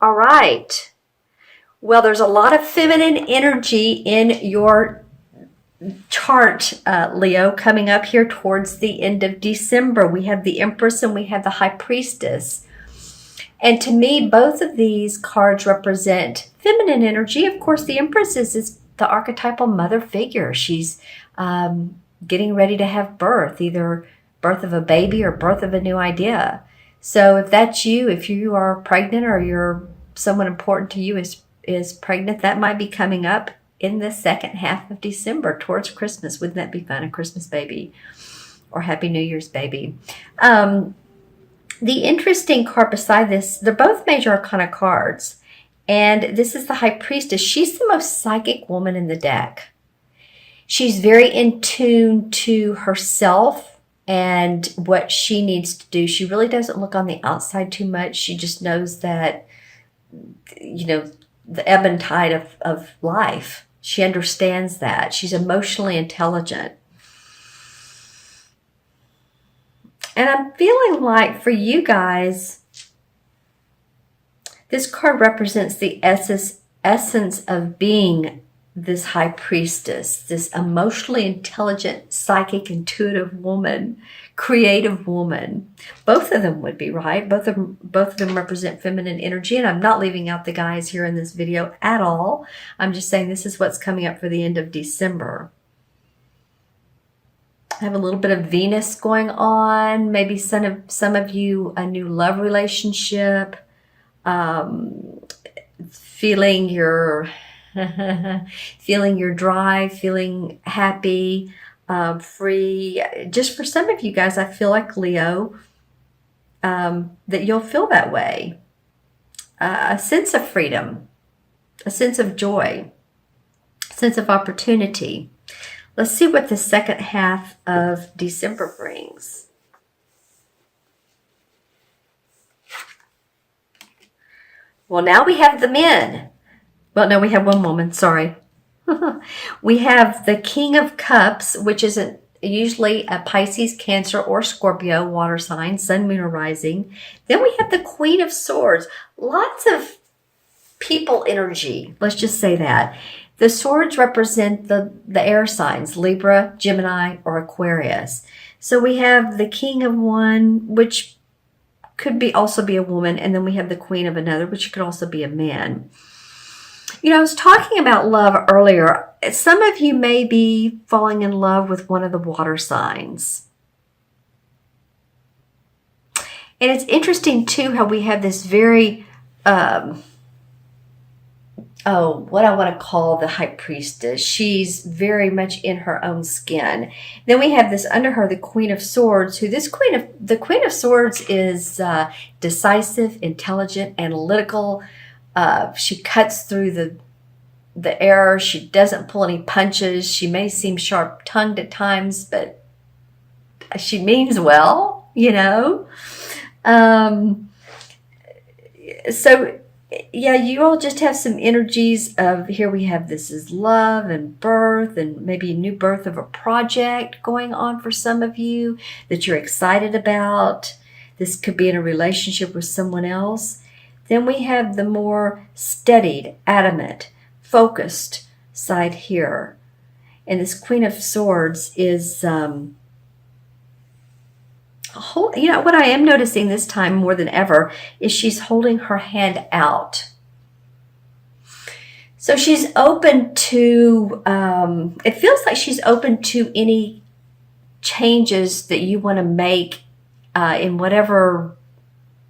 All right. Well, there's a lot of feminine energy in your chart, Leo, coming up here towards the end of December. We have the Empress and we have the High Priestess. And to me, both of these cards represent feminine energy. Of course, the Empress is the archetypal mother figure. She's getting ready to have birth, either birth of a baby or birth of a new idea. So if that's you, if you are pregnant or you're someone important to you is pregnant, that might be coming up in the second half of December towards Christmas. Wouldn't that be fun? A Christmas baby or Happy New Year's baby. The interesting card beside this, they're both major arcana cards. And this is the High Priestess. She's the most psychic woman in the deck. She's very in tune to herself and what she needs to do. She really doesn't look on the outside too much. She just knows that, the ebb and tide of life. She understands that. She's emotionally intelligent. And I'm feeling like for you guys, this card represents the essence of being this High Priestess, this emotionally intelligent, psychic, intuitive woman, creative woman. Both of them would be, right? Both of them represent feminine energy, and I'm not leaving out the guys here in this video at all. I'm just saying this is what's coming up for the end of December. I have a little bit of Venus going on. Maybe some of you a new love relationship, feeling your drive, feeling happy, free. Just for some of you guys, I feel like Leo, that you'll feel that way. A sense of freedom, a sense of joy, a sense of opportunity. Let's see what the second half of December brings. Well, now we have the men. Well, no, we have one woman, sorry. We have the King of Cups, which is usually a Pisces, Cancer, or Scorpio water sign, sun, moon, or rising. Then we have the Queen of Swords. Lots of people energy, let's just say that. The swords represent the air signs, Libra, Gemini, or Aquarius. So we have the King of one, which could also be a woman, and then we have the Queen of another, which could also be a man. I was talking about love earlier. Some of you may be falling in love with one of the water signs. And it's interesting, too, how we have this very... what I want to call the High Priestess. She's very much in her own skin. Then we have this under her, the Queen of Swords, the Queen of Swords is decisive, intelligent, analytical. She cuts through the air. She doesn't pull any punches. She may seem sharp-tongued at times, but she means well, So yeah, you all just have some energies of, here we have this is love and birth and maybe a new birth of a project going on for some of you that you're excited about. This could be in a relationship with someone else. Then we have the more studied, adamant, focused side here. And this Queen of Swords is... what I am noticing this time more than ever is she's holding her hand out. So she's open to, it feels like she's open to any changes that you want to make in whatever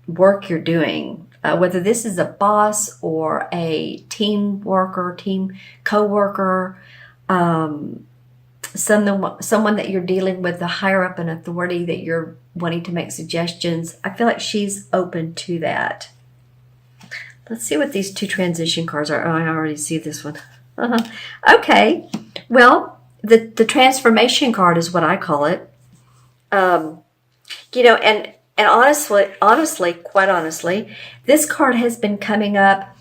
work you're doing. Whether this is a boss or a team worker, team co-worker, someone that you're dealing with, the higher up in authority that you're wanting to make suggestions. I feel like she's open to that. Let's see what these two transition cards are. Oh, I already see this one. Okay. Well, the transformation card is what I call it. And honestly, quite honestly, this card has been coming up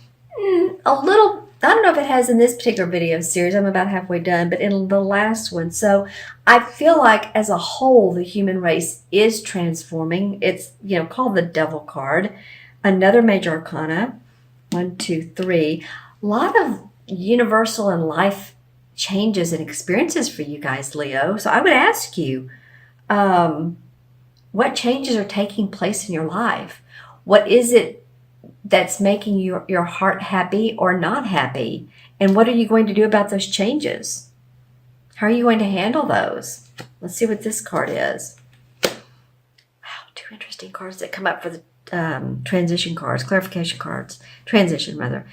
a little. I don't know if it has in this particular video series. I'm about halfway done, but in the last one. So I feel like as a whole, the human race is transforming. It's, called the Devil card, another major arcana. 1, 2, 3. A lot of universal and life changes and experiences for you guys, Leo. So I would ask you, what changes are taking place in your life? What is it that's making your heart happy or not happy? And what are you going to do about those changes? How are you going to handle those? Let's see what this card is. Wow, 2 interesting cards that come up for the transition cards, clarification cards, transition rather.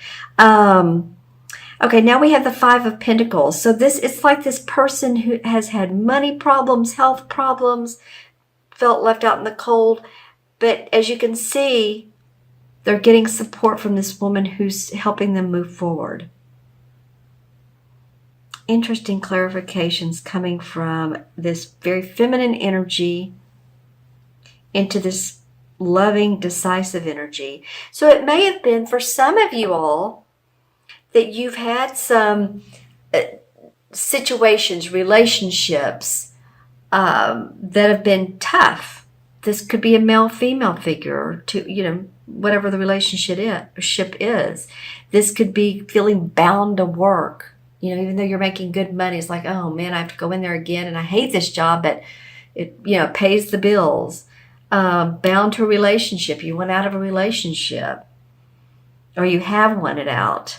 Okay, now we have the 5 of Pentacles. So it's like this person who has had money problems, health problems, felt left out in the cold. But as you can see, they're getting support from this woman who's helping them move forward. Interesting clarifications coming from this very feminine energy into this loving, decisive energy. So it may have been for some of you all that you've had some situations, relationships that have been tough. This could be a male-female figure, to whatever the relationship is. This could be feeling bound to work. Even though you're making good money, it's like, oh man, I have to go in there again, and I hate this job, but it pays the bills. Bound to a relationship. You went out of a relationship, or you have wanted out.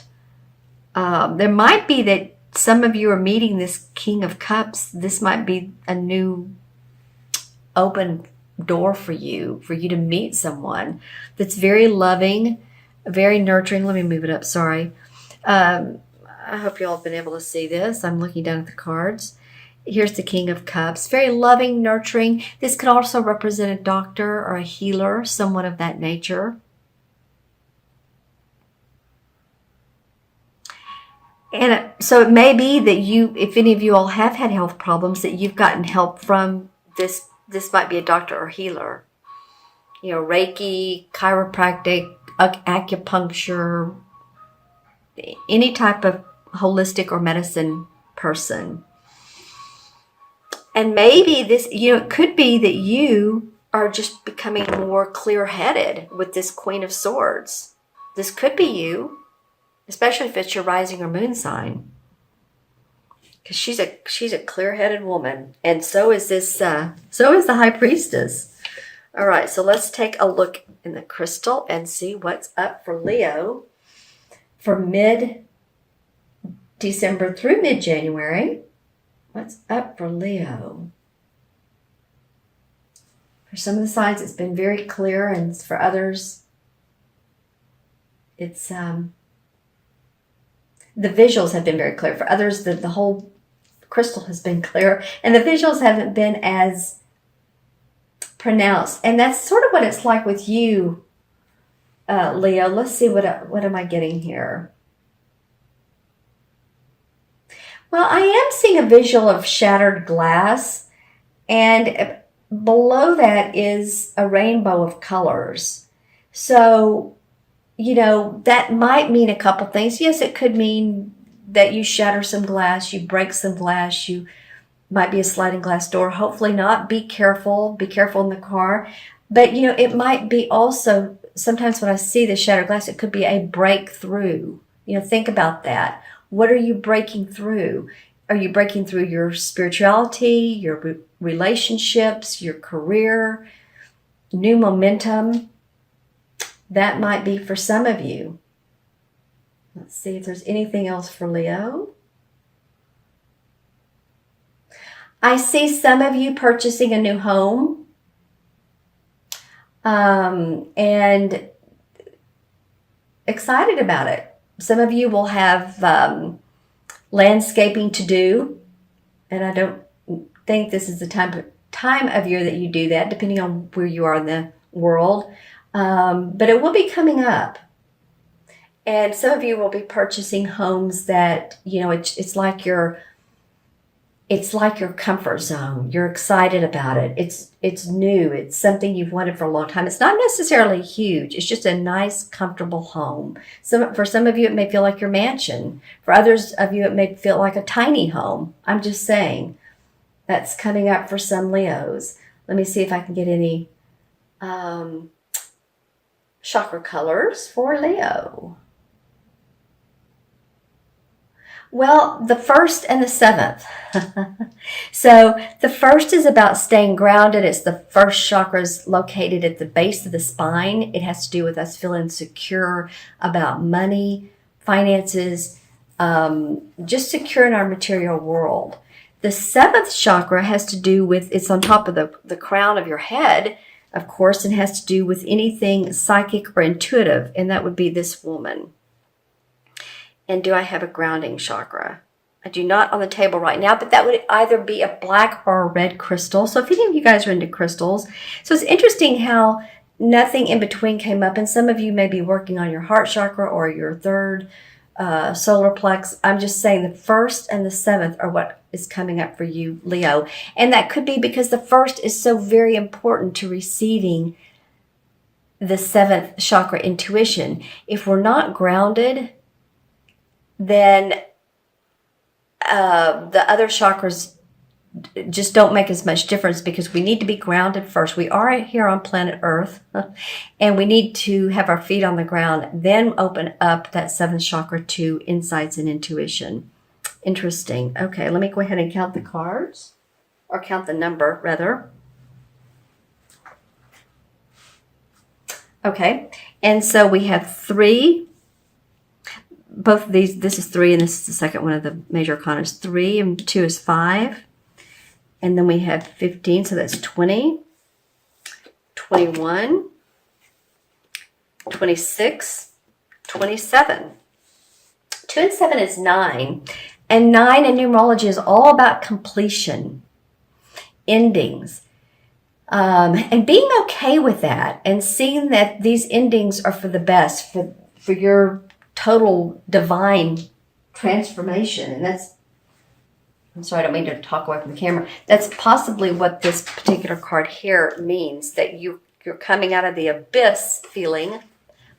There might be that some of you are meeting this King of Cups. This might be a new open door for you to meet someone that's very loving, very nurturing. Let me move it up. Sorry. I hope you all have been able to see this. I'm looking down at the cards. Here's the King of Cups. Very loving, nurturing. This could also represent a doctor or a healer, someone of that nature. And so it may be that if any of you all have had health problems, that you've gotten help from this. This might be a doctor or healer. Reiki, chiropractic, acupuncture, any type of holistic or medicine person. And maybe this, it could be that you are just becoming more clear-headed with this Queen of Swords. This could be you, especially if it's your rising or moon sign. Because she's a clear-headed woman. And so is this, so is the High Priestess. All right, so let's take a look in the crystal and see what's up for Leo for mid-December through mid-January. What's up for Leo? For some of the signs, it's been very clear, and for others, it's the visuals have been very clear. For others, the whole crystal has been clear, and the visuals haven't been as pronounced. And that's sort of what it's like with you, Leo. Let's see what am I getting here. Well, I am seeing a visual of shattered glass, and below that is a rainbow of colors. So, that might mean a couple things. Yes, it could mean that you shatter some glass, you break some glass, you might be a sliding glass door. Hopefully not. Be careful. Be careful in the car. But, it might be also, sometimes when I see the shattered glass, it could be a breakthrough. Think about that. What are you breaking through? Are you breaking through your spirituality, your relationships, your career, new momentum? That might be for some of you. Let's see if there's anything else for Leo. I see some of you purchasing a new home. And excited about it. Some of you will have landscaping to do, and I don't think this is the time of year that you do that, depending on where you are in the world. But it will be coming up, and some of you will be purchasing homes that it's like your comfort zone. You're excited about it. It's new. It's something you've wanted for a long time. It's not necessarily huge. It's just a nice, comfortable home. For some of you, it may feel like your mansion. For others of you, it may feel like a tiny home. I'm just saying that's coming up for some Leos. Let me see if I can get any chakra colors for Leo. Well, the first and the seventh. So the first is about staying grounded. It's the first chakra is located at the base of the spine. It has to do with us feeling secure about money, finances, just secure in our material world. The seventh chakra has to do with, it's on top of the crown of your head, of course, and has to do with anything psychic or intuitive, and that would be this woman. And do I have a grounding chakra? I do not on the table right now, but that would either be a black or a red crystal. So if any of you guys are into crystals, so it's interesting how nothing in between came up. And some of you may be working on your heart chakra or your third solar plex. I'm just saying the first and the seventh are what is coming up for you, Leo. And that could be because the first is so very important to receiving the seventh chakra intuition. If we're not grounded, then the other chakras just don't make as much difference because we need to be grounded first. We are here on planet Earth and we need to have our feet on the ground, then open up that seventh chakra to insights and intuition. Interesting. Okay, let me go ahead and count the cards, or count the number rather. Okay, and so we have 3. Both of these, this is 3 and this is the second one of the major arcanas. 3 and 2 is 5. And then we have 15, so that's 20, 21, 26, 27. 2 and 7 is 9. And 9 in numerology is all about completion, endings, and being okay with that and seeing that these endings are for the best, for your total divine transformation. And that's, I'm sorry, I don't mean to talk away from the camera. That's possibly what this particular card here means, that you're coming out of the abyss feeling,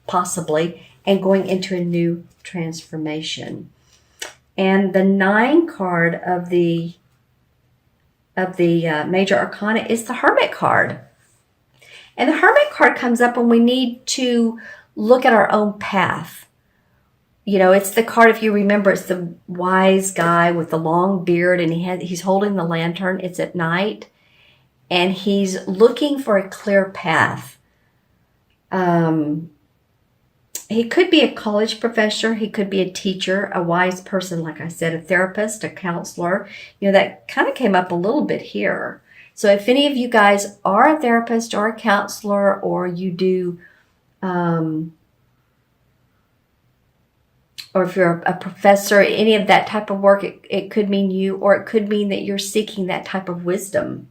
possibly, and going into a new transformation. And the 9 card of the major arcana is the Hermit card. And the Hermit card comes up when we need to look at our own path. You know, it's the card, if you remember, it's the wise guy with the long beard, and he's holding the lantern. It's at night, and he's looking for a clear path. He could be a college professor. He could be a teacher, a wise person, like I said, a therapist, a counselor. You know, that kind of came up a little bit here. So if any of you guys are a therapist or a counselor, or you do... or if you're a professor, any of that type of work, it could mean you, or it could mean that you're seeking that type of wisdom.